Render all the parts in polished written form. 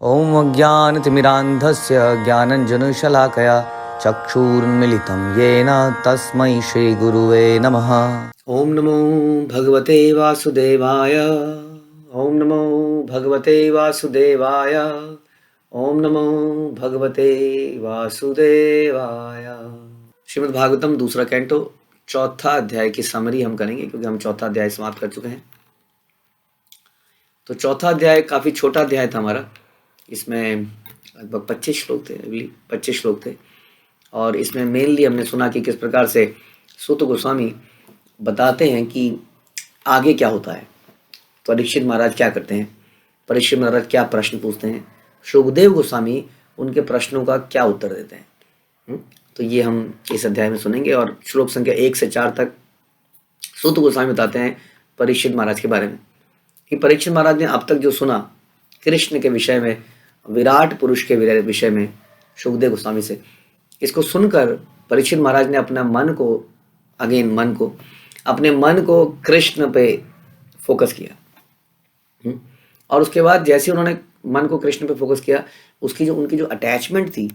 ॐ अज्ञानतिमिरान्धस्य ज्ञानञ्जनशलाकया चक्षुरुन्मिलितं येन तस्मै श्रीगुरुवे नमः। ॐ नमो भगवते वासुदेवाय। ॐ नमो भगवते वासुदेवाय। ॐ नमो भगवते वासुदेवाय। श्रीमद् भागवतम दूसरा कैंटो चौथा अध्याय की समरी हम करेंगे, क्योंकि हम चौथा अध्याय समाप्त कर चुके हैं। तो चौथा अध्याय काफ़ी छोटा अध्याय था हमारा। इसमें लगभग 25 श्लोक थे, 25 श्लोक थे। और इसमें मेनली हमने सुना कि किस प्रकार से सूत गोस्वामी बताते हैं कि आगे क्या होता है। तो परीक्षित महाराज क्या करते हैं, परीक्षित महाराज क्या प्रश्न पूछते हैं, शुकदेव गोस्वामी उनके प्रश्नों का क्या उत्तर देते हैं। तो ये हम इस अध्याय में सुनेंगे। और श्लोक संख्या 1 से 4 तक सूत गोस्वामी बताते हैं परीक्षित महाराज के बारे में कि परीक्षित महाराज ने अब तक जो सुना कृष्ण के विषय में, विराट पुरुष के विषय में शुकदेव गोस्वामी से, इसको सुनकर परीक्षित महाराज ने अपना अपने मन को कृष्ण पे फोकस किया। और उसके बाद जैसे उन्होंने मन को कृष्ण पे फोकस किया, उनकी जो अटैचमेंट थी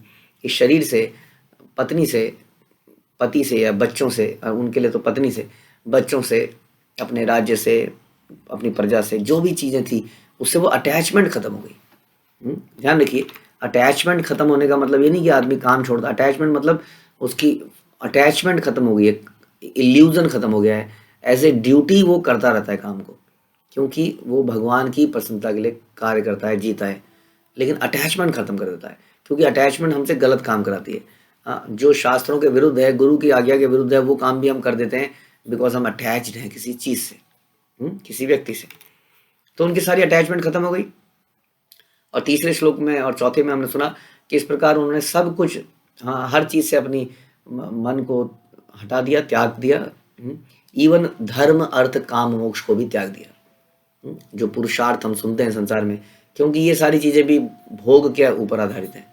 इस शरीर से, पत्नी से, पति से या बच्चों से, उनके लिए तो पत्नी से, बच्चों से, अपने राज्य से, अपनी प्रजा से, जो भी चीज़ें थी उससे वो अटैचमेंट खत्म हो गई। ध्यान रखिए, अटैचमेंट खत्म होने का मतलब ये नहीं कि आदमी काम छोड़ दे। अटैचमेंट मतलब उसकी अटैचमेंट खत्म हो गई है, इल्यूजन खत्म हो गया है। एज ए ड्यूटी वो करता रहता है काम को, क्योंकि वो भगवान की प्रसन्नता के लिए कार्य करता है, जीता है। लेकिन अटैचमेंट खत्म कर देता है, क्योंकि अटैचमेंट हमसे गलत काम कराती है। जो शास्त्रों के विरुद्ध है, गुरु की आज्ञा के विरुद्ध है, वो काम भी हम कर देते हैं बिकॉज हम अटैच्ड हैं किसी चीज़ से, किसी व्यक्ति से। तो उनकी सारी अटैचमेंट खत्म हो गई। और तीसरे श्लोक में और चौथे में हमने सुना कि इस प्रकार उन्होंने सब कुछ, हर चीज़ से अपनी मन को हटा दिया, त्याग दिया। इवन धर्म, अर्थ, काम, मोक्ष को भी त्याग दिया, जो पुरुषार्थ हम सुनते हैं संसार में, क्योंकि ये सारी चीज़ें भी भोग के ऊपर आधारित हैं।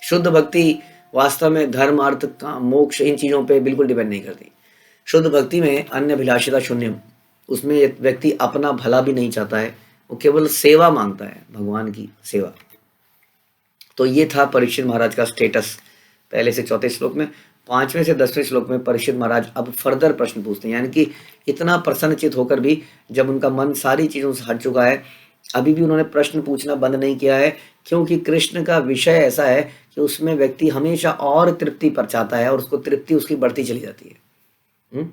शुद्ध भक्ति वास्तव में धर्म, अर्थ, काम, मोक्ष इन चीज़ों पे बिल्कुल डिपेंड नहीं करती। शुद्ध भक्ति में अन्य अभिलाषिता शून्यम, उसमें व्यक्ति अपना भला भी नहीं चाहता है, वो केवल सेवा मांगता है, भगवान की सेवा। तो ये था परीक्षित महाराज का स्टेटस पहले से चौथे श्लोक में। 5वें से 10वें श्लोक में परीक्षित महाराज अब फर्दर प्रश्न पूछते हैं, यानी कि इतना प्रसन्नचित होकर भी, जब उनका मन सारी चीज़ों से हट चुका है, अभी भी उन्होंने प्रश्न पूछना बंद नहीं किया है, क्योंकि कृष्ण का विषय ऐसा है कि उसमें व्यक्ति हमेशा और तृप्ति पर चाहता है, और उसको तृप्ति उसकी बढ़ती चली जाती है।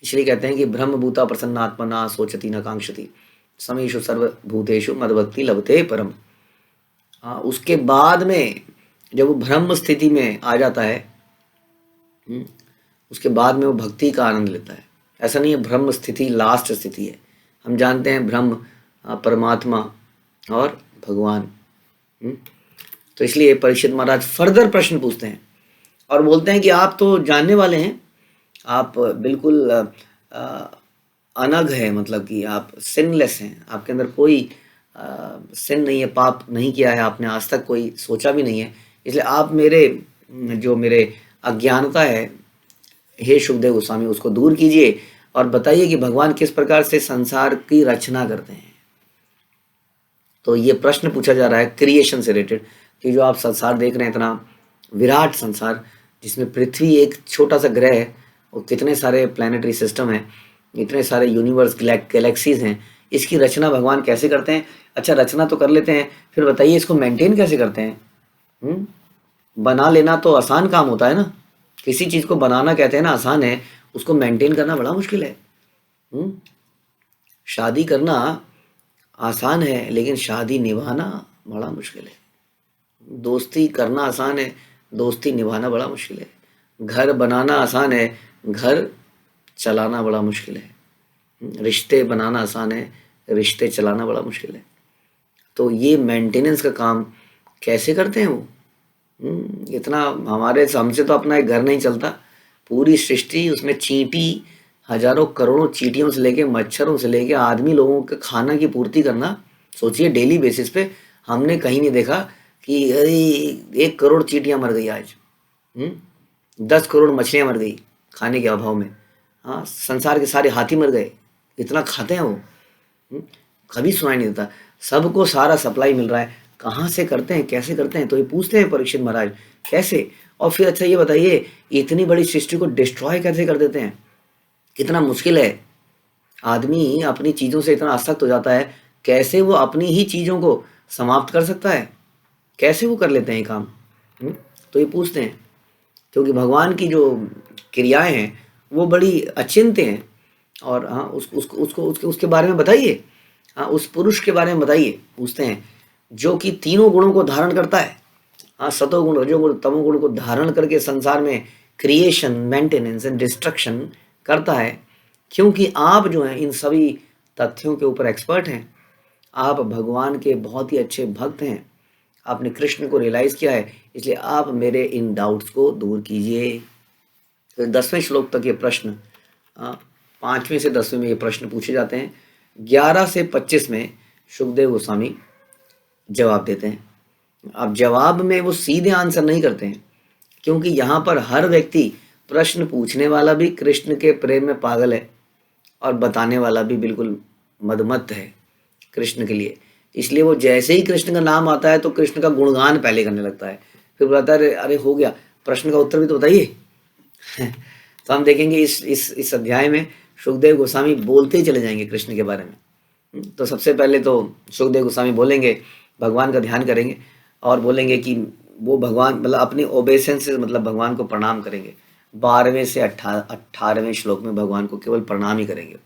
इसलिए कहते हैं कि ब्रह्मभूता प्रसन्नात्मना सोचती न कांक्षति समेषु सर्वभूतेषु मद्भक्ति लभते परम। उसके बाद में जब वो ब्रह्म स्थिति में आ जाता है, उसके बाद में वो भक्ति का आनंद लेता है। ऐसा नहीं है ब्रह्म स्थिति लास्ट स्थिति है। हम जानते हैं ब्रह्म, परमात्मा और भगवान। तो इसलिए परीक्षित महाराज फर्दर प्रश्न पूछते हैं और बोलते हैं कि आप तो जानने वाले हैं, आप बिल्कुल अनग है, मतलब कि आप सिनलेस हैं, आपके अंदर कोई सिन नहीं है, पाप नहीं किया है आपने, आज तक कोई सोचा भी नहीं है। इसलिए आप मेरे अज्ञानता है, हे शुकदेव गोस्वामी, उसको दूर कीजिए और बताइए कि भगवान किस प्रकार से संसार की रचना करते हैं। तो ये प्रश्न पूछा जा रहा है क्रिएशन से रिलेटेड, कि जो आप संसार देख रहे हैं, इतना विराट संसार जिसमें पृथ्वी एक छोटा सा ग्रह है और कितने सारे प्लैनेटरी सिस्टम हैं, इतने सारे यूनिवर्स, गैलेक्सीज हैं, इसकी रचना भगवान कैसे करते हैं। अच्छा, रचना तो कर लेते हैं, फिर बताइए इसको मेंटेन कैसे करते हैं। बना लेना तो आसान काम होता है ना, किसी चीज़ को बनाना कहते हैं ना आसान है, उसको मेंटेन करना बड़ा मुश्किल है। शादी करना आसान है, लेकिन शादी निभाना बड़ा मुश्किल है। दोस्ती करना आसान है, दोस्ती निभाना बड़ा मुश्किल है। घर बनाना आसान है, घर चलाना बड़ा मुश्किल है। रिश्ते बनाना आसान है, रिश्ते चलाना बड़ा मुश्किल है। तो ये मेंटेनेंस का काम कैसे करते हैं वो। इतना हमसे तो अपना एक घर नहीं चलता, पूरी सृष्टि, उसमें चींटी, हजारों करोड़ों चींटियों से लेके, मच्छरों से लेके, आदमी लोगों के खाना की पूर्ति करना। सोचिए डेली बेसिस पे हमने कहीं नहीं देखा कि अरे 1 करोड़ चींटियां मर गई आज, 10 करोड़ मछलियां मर गई खाने के अभाव में। हाँ, संसार के सारे हाथी मर गए, इतना खाते हैं वो। कभी सुनाई नहीं देता, सबको सारा सप्लाई मिल रहा है, कहाँ से करते हैं, कैसे करते हैं? तो ये पूछते हैं परीक्षित महाराज, कैसे? और फिर अच्छा ये बताइए, इतनी बड़ी सृष्टि को डिस्ट्रॉय कैसे कर देते हैं? कितना मुश्किल है। आदमी अपनी चीज़ों से इतना आसक्त हो जाता है, कैसे वो अपनी ही चीज़ों को समाप्त कर सकता है? कैसे वो कर लेते हैं ये काम? तो ये पूछते हैं, क्योंकि भगवान की जो क्रियाएं हैं वो बड़ी अचिंत्य हैं। और हाँ, उसके बारे में बताइए। हाँ, उस पुरुष के बारे में बताइए, पूछते हैं, जो कि तीनों गुणों को धारण करता है। हाँ, सतोगुण, रजोगुण, तमोगुण को धारण करके संसार में क्रिएशन, मेंटेनेंस एंड डिस्ट्रक्शन करता है। क्योंकि आप जो हैं इन सभी तथ्यों के ऊपर एक्सपर्ट हैं, आप भगवान के बहुत ही अच्छे भक्त हैं, आपने कृष्ण को रियलाइज किया है, इसलिए आप मेरे इन डाउट्स को दूर कीजिए। तो 10वें श्लोक तक ये प्रश्न, 5वें से 10वें में ये प्रश्न पूछे जाते हैं। 11 से 25 में सुखदेव गोस्वामी जवाब देते हैं। अब जवाब में वो सीधे आंसर नहीं करते हैं, क्योंकि यहाँ पर हर व्यक्ति, प्रश्न पूछने वाला भी कृष्ण के प्रेम में पागल है और बताने वाला भी बिल्कुल मदमत्त है कृष्ण के लिए। इसलिए वो जैसे ही कृष्ण का नाम आता है तो कृष्ण का गुणगान पहले करने लगता है, फिर बताता है अरे हो गया, प्रश्न का उत्तर भी तो बताइए। तो हम देखेंगे इस अध्याय में सुखदेव गोस्वामी बोलते ही चले जाएंगे कृष्ण के बारे में। तो सबसे पहले तो सुखदेव गोस्वामी बोलेंगे, भगवान का ध्यान करेंगे और बोलेंगे कि वो भगवान, मतलब अपनी ओबेसेंस से मतलब भगवान को प्रणाम करेंगे। 12वें से 18वें श्लोक में भगवान को केवल प्रणाम ही करेंगे।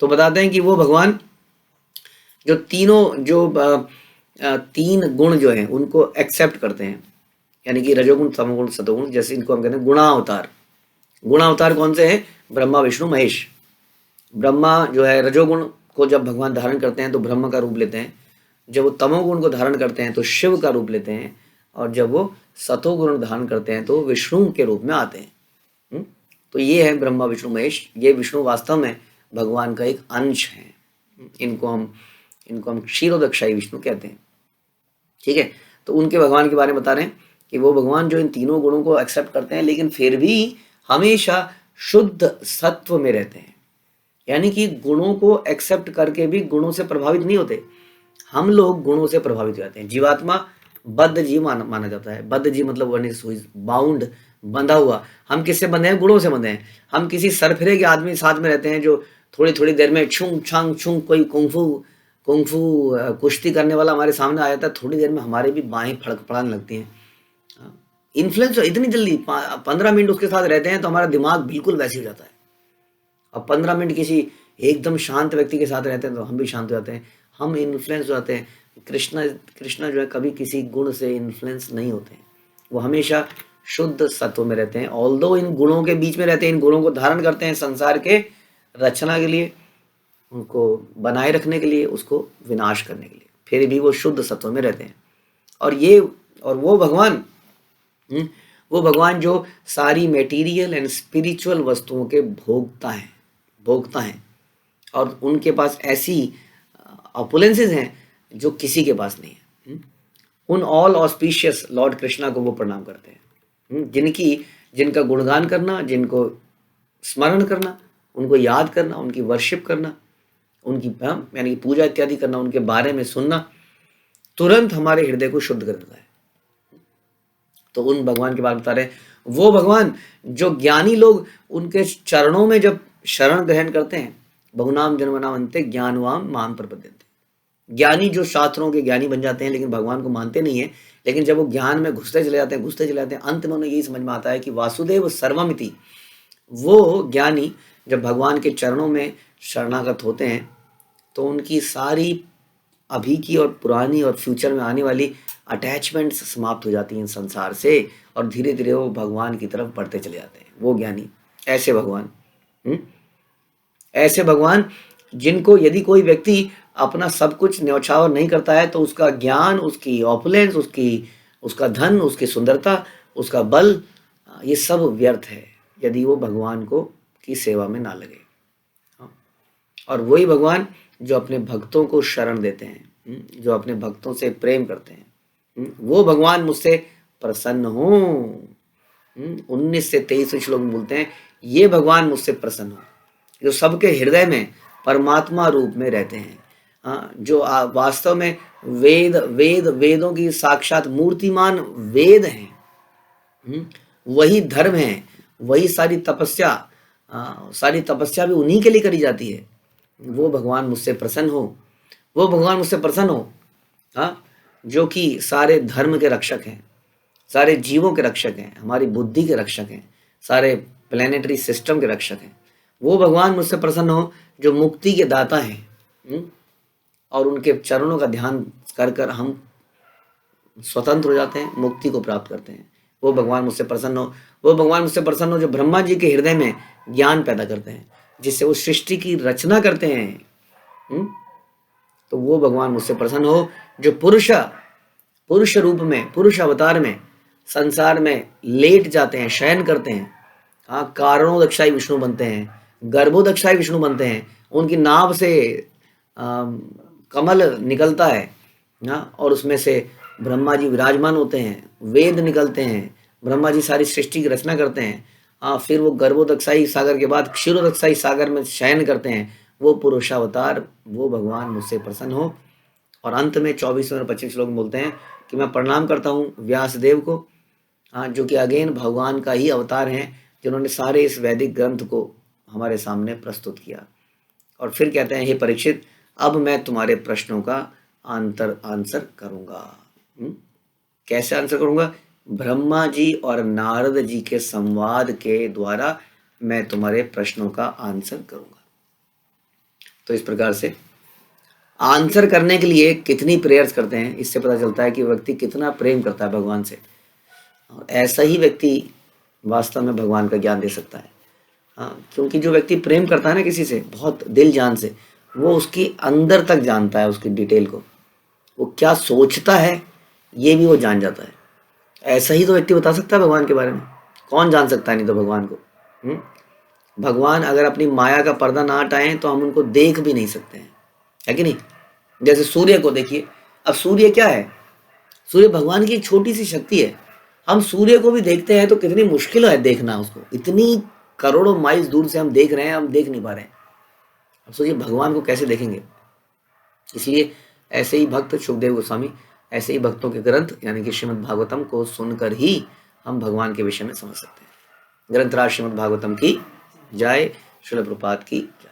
तो बताते हैं कि वो भगवान जो तीनों जो 3 गुण जो हैं उनको एक्सेप्ट करते हैं, यानी कि रजोगुण, तमोगुण, सतोगुण, जैसे इनको हम कहते हैं गुणावतार। गुणावतार कौन से हैं? ब्रह्मा, विष्णु, महेश। ब्रह्मा जो है रजोगुण को जब भगवान धारण करते हैं तो ब्रह्म का रूप लेते हैं, जब वो तमोगुण को धारण करते हैं तो शिव का रूप लेते हैं, और जब वो सतोगुण धारण करते हैं तो विष्णु के रूप में आते हैं। तो ये है ब्रह्मा, विष्णु, महेश। ये विष्णु वास्तव में भगवान का एक अंश है। इनको हम क्षीरोदक्षाई विष्णु कहते हैं। ठीक है, तो उनके भगवान के बारे में बता रहे हैं कि वो भगवान जो इन तीनों गुणों को एक्सेप्ट करते हैं, लेकिन फिर भी हमेशा शुद्ध सत्व में रहते हैं। यानी कि गुणों को एक्सेप्ट करके भी गुणों से प्रभावित नहीं होते। हम लोग गुणों से प्रभावित हो जाते हैं। जीवात्मा बद्ध जीव माना जाता है। बद्ध जीव मतलब वन इज बाउंड, बंधा हुआ। हम किससे बंधे हैं? गुणों से बंधे हैं। हम किसी सरफिरे के आदमी साथ में रहते हैं जो थोड़ी थोड़ी देर में छुंग छांग छुंग, कोई कुंफू कुश्ती करने वाला हमारे सामने आ जाता है, थोड़ी देर में हमारे भी बाहें फड़कपड़ाने लगती हैं। इन्फ्लुएंस इतनी जल्दी, 15 मिनट उसके साथ रहते हैं तो हमारा दिमाग बिल्कुल वैसे हो जाता है। और 15 मिनट किसी एकदम शांत व्यक्ति के साथ रहते हैं तो हम भी शांत हो जाते हैं, हम इन्फ्लुएंस हो जाते हैं। कृष्णा जो है कभी किसी गुण से इन्फ्लुएंस नहीं होते हैं, वो हमेशा शुद्ध सत्व में रहते हैं। ऑल्दो इन गुणों के बीच में रहते हैं, इन गुणों को धारण करते हैं संसार के रचना के लिए, उनको बनाए रखने के लिए, उसको विनाश करने के लिए, फिर भी वो शुद्ध सत्व में रहते हैं। और वो भगवान जो सारी मेटीरियल एंड स्पिरिचुअल वस्तुओं के भोक्ता हैं, और उनके पास ऐसी ऑपुलेंसेस हैं जो किसी के पास नहीं है। उन ऑल ऑस्पिशियस लॉर्ड कृष्णा को वो प्रणाम करते हैं, जिनका गुणगान करना, जिनको स्मरण करना, उनको याद करना, उनकी वर्शिप करना, उनकी यानी पूजा इत्यादि करना, उनके बारे में सुनना तुरंत हमारे हृदय को शुद्ध कर देता है। तो उन भगवान के बारे में बता रहे हैं, वो भगवान जो ज्ञानी लोग उनके चरणों में जब शरण ग्रहण करते हैं, बहुनाम जन्मनाम अंते ज्ञानवाम माम प्रपद्यन्ते। ज्ञानी जो शास्त्रों के ज्ञानी बन जाते हैं लेकिन भगवान को मानते नहीं है, लेकिन जब वो ज्ञान में घुसते चले जाते हैं, अंत में उन्हें यही समझ में आता है कि वासुदेव सर्वमिति। वो ज्ञानी जब भगवान के चरणों में शरणागत होते हैं तो उनकी सारी अभी की और पुरानी और फ्यूचर में आने वाली अटैचमेंट्स समाप्त हो जाती हैं संसार से, और धीरे धीरे वो भगवान की तरफ बढ़ते चले जाते हैं। वो ज्ञानी, ऐसे भगवान जिनको यदि कोई व्यक्ति अपना सब कुछ न्यौछावर नहीं करता है तो उसका ज्ञान, उसकी ऑपुलेंस, उसका धन, उसकी सुंदरता, उसका बल, ये सब व्यर्थ है यदि वो भगवान की सेवा में ना लगे। और वही भगवान जो अपने भक्तों को शरण देते हैं, जो अपने भक्तों से प्रेम करते हैं, वो भगवान मुझसे प्रसन्न हो। 19 से 23 श्लोक में बोलते हैं, ये भगवान मुझसे प्रसन्न हो, जो सबके हृदय में परमात्मा रूप में रहते हैं, जो वास्तव में वेदों की साक्षात मूर्तिमान वेद हैं। वही धर्म है, वही सारी तपस्या भी उन्हीं के लिए करी जाती है। वो भगवान मुझसे प्रसन्न हो, हाँ, जो कि सारे धर्म के रक्षक हैं, सारे जीवों के रक्षक हैं, हमारी बुद्धि के रक्षक हैं, सारे प्लेनेटरी सिस्टम के रक्षक हैं। वो भगवान मुझसे प्रसन्न हो जो मुक्ति के दाता हैं। और उनके चरणों का ध्यान कर कर हम स्वतंत्र हो जाते हैं, मुक्ति को प्राप्त करते हैं। वो भगवान मुझसे प्रसन्न हो जो ब्रह्मा जी के हृदय में ज्ञान पैदा करते हैं, जिससे वो सृष्टि की रचना करते हैं। तो वो भगवान मुझसे प्रसन्न हो जो पुरुष रूप में, पुरुष अवतार में संसार में लेट जाते हैं, शयन करते हैं। हाँ, कारणोदक्षाई विष्णु बनते हैं, गर्भोदक्षाई विष्णु बनते हैं। उनकी नाभ से कमल निकलता है ना, और उसमें से ब्रह्मा जी विराजमान होते हैं, वेद निकलते हैं, ब्रह्मा जी सारी सृष्टि की रचना करते हैं। हाँ, फिर वो गर्भोदक्षाई सागर के बाद क्षीरोदक्षाई सागर में शयन करते हैं। वो पुरुषावतार, वो भगवान मुझसे प्रसन्न हो। और अंत में 24वें और 25 श्लोक में बोलते हैं कि मैं प्रणाम करता हूँ व्यासदेव को, हाँ, जो कि अगेन भगवान का ही अवतार हैं, जिन्होंने सारे इस वैदिक ग्रंथ को हमारे सामने प्रस्तुत किया। और फिर कहते हैं, हे परीक्षित, अब मैं तुम्हारे प्रश्नों का आंसर करूंगा। कैसे आंसर करूंगा? ब्रह्मा जी और नारद जी के संवाद के द्वारा मैं तुम्हारे प्रश्नों का आंसर करूंगा। तो इस प्रकार से आंसर करने के लिए कितनी प्रेयर्स करते हैं, इससे पता चलता है कि व्यक्ति कितना प्रेम करता है भगवान से। और ऐसा ही व्यक्ति वास्तव में भगवान का ज्ञान दे सकता है। हाँ, क्योंकि जो व्यक्ति प्रेम करता है ना किसी से बहुत दिल जान से, वो उसकी अंदर तक जानता है, उसकी डिटेल को, वो क्या सोचता है ये भी वो जान जाता है। ऐसा ही तो व्यक्ति बता सकता है भगवान के बारे में। कौन जान सकता है नहीं तो भगवान को। भगवान अगर अपनी माया का पर्दा ना हटाएं तो हम उनको देख भी नहीं सकते हैं, है कि नहीं? जैसे सूर्य को देखिए, अब सूर्य क्या है? सूर्य भगवान की एक छोटी सी शक्ति है। हम सूर्य को भी देखते हैं तो कितनी मुश्किल है देखना उसको, इतनी करोड़ों माइल्स दूर से हम देख रहे हैं, हम देख नहीं पा रहे हैं। अब सोचिए भगवान को कैसे देखेंगे। इसलिए ऐसे ही भक्त सुखदेव गोस्वामी, ऐसे ही भक्तों के ग्रंथ यानी कि श्रीमद् भागवतम को सुनकर ही हम भगवान के विषय में समझ सकते हैं। ग्रंथराज श्रीमद् भागवतम की जय, श्रील प्रभुपाद की जय।